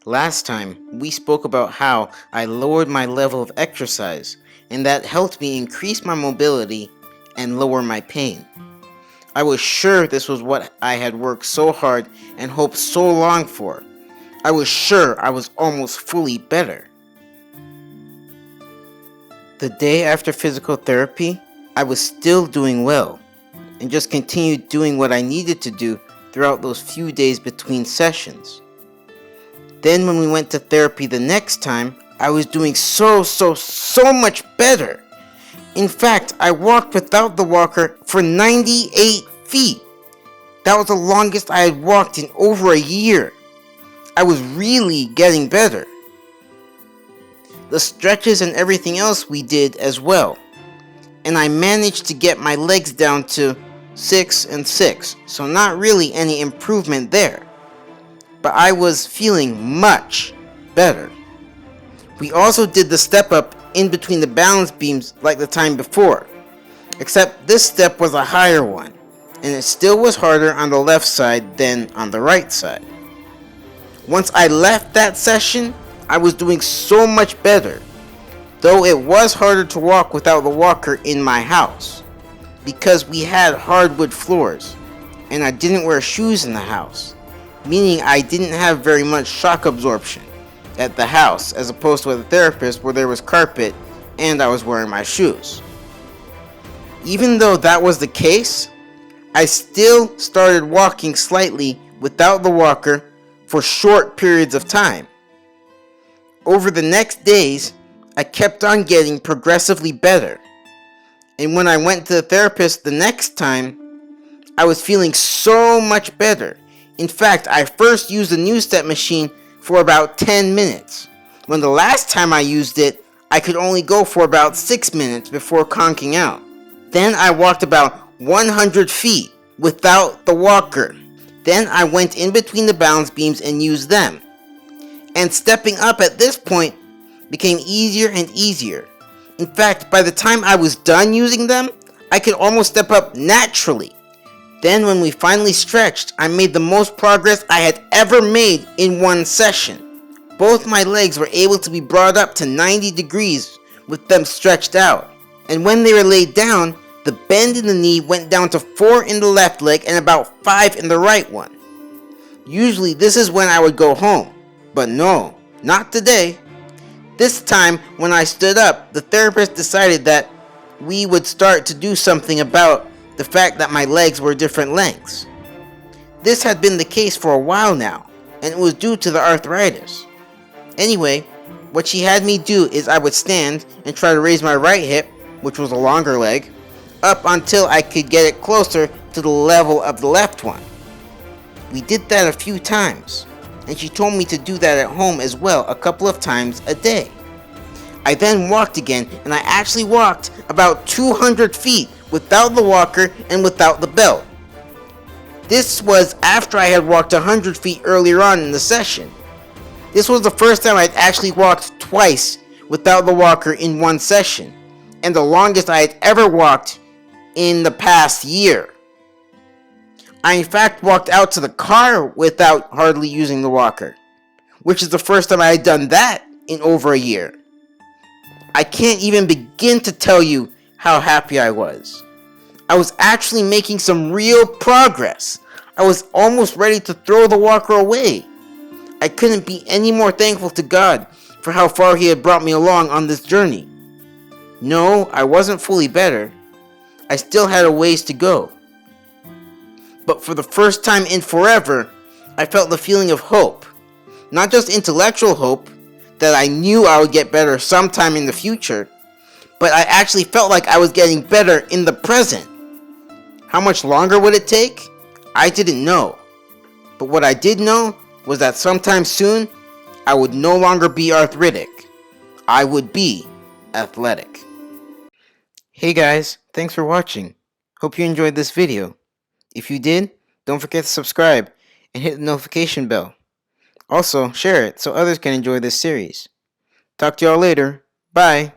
Last time, we spoke about how I lowered my level of exercise, and that helped me increase my mobility and lower my pain. I was sure this was what I had worked so hard and hoped so long for. I was sure I was almost fully better. The day after physical therapy, I was still doing well, and just continued doing what I needed to do throughout those few days between sessions. Then when we went to therapy the next time, I was doing so much better. In fact, I walked without the walker for 98 feet. That was the longest I had walked in over a year. I was really getting better. The stretches and everything else we did as well. And I managed to get my legs down to 6 and 6, so not really any improvement there. But I was feeling much better. We also did the step up in between the balance beams like the time before, except this step was a higher one, and it still was harder on the left side than on the right side. Once I left that session, I was doing so much better, though it was harder to walk without the walker in my house, because we had hardwood floors, and I didn't wear shoes in the house, meaning I didn't have very much shock absorption at the house, as opposed to at the therapist where there was carpet and I was wearing my shoes. Even though that was the case, I still started walking slightly without the walker for short periods of time. Over the next days, I kept on getting progressively better. And when I went to the therapist the next time, I was feeling so much better. In fact, I first used the new step machine for about 10 minutes. When the last time I used it, I could only go for about 6 minutes before conking out. Then I walked about 100 feet without the walker. Then I went in between the balance beams and used them. And stepping up at this point became easier and easier. In fact, by the time I was done using them, I could almost step up naturally. Then when we finally stretched, I made the most progress I had ever made in one session. Both my legs were able to be brought up to 90 degrees with them stretched out. And when they were laid down, the bend in the knee went down to 4 in the left leg and about 5 in the right one. Usually this is when I would go home, but no, not today. This time when I stood up, the therapist decided that we would start to do something about the fact that my legs were different lengths. This had been the case for a while now, and it was due to the arthritis. Anyway, what she had me do is I would stand and try to raise my right hip, which was a longer leg, up until I could get it closer to the level of the left one. We did that a few times, and she told me to do that at home as well a couple of times a day. I then walked again, and I actually walked about 200 feet without the walker and without the belt. This was after I had walked 100 feet earlier on in the session. This was the first time I'd actually walked twice without the walker in one session, and the longest I had ever walked in the past year. I in fact walked out to the car without hardly using the walker, which is the first time I had done that in over a year. I can't even begin to tell you how happy I was. I was actually making some real progress. I was almost ready to throw the walker away. I couldn't be any more thankful to God for how far He had brought me along on this journey. No, I wasn't fully better. I still had a ways to go. But for the first time in forever, I felt the feeling of hope. Not just intellectual hope, that I knew I would get better sometime in the future, but I actually felt like I was getting better in the present. How much longer would it take? I didn't know. But what I did know was that sometime soon, I would no longer be arthritic. I would be athletic. Hey guys, thanks for watching. Hope you enjoyed this video. If you did, don't forget to subscribe and hit the notification bell. Also, share it so others can enjoy this series. Talk to y'all later. Bye.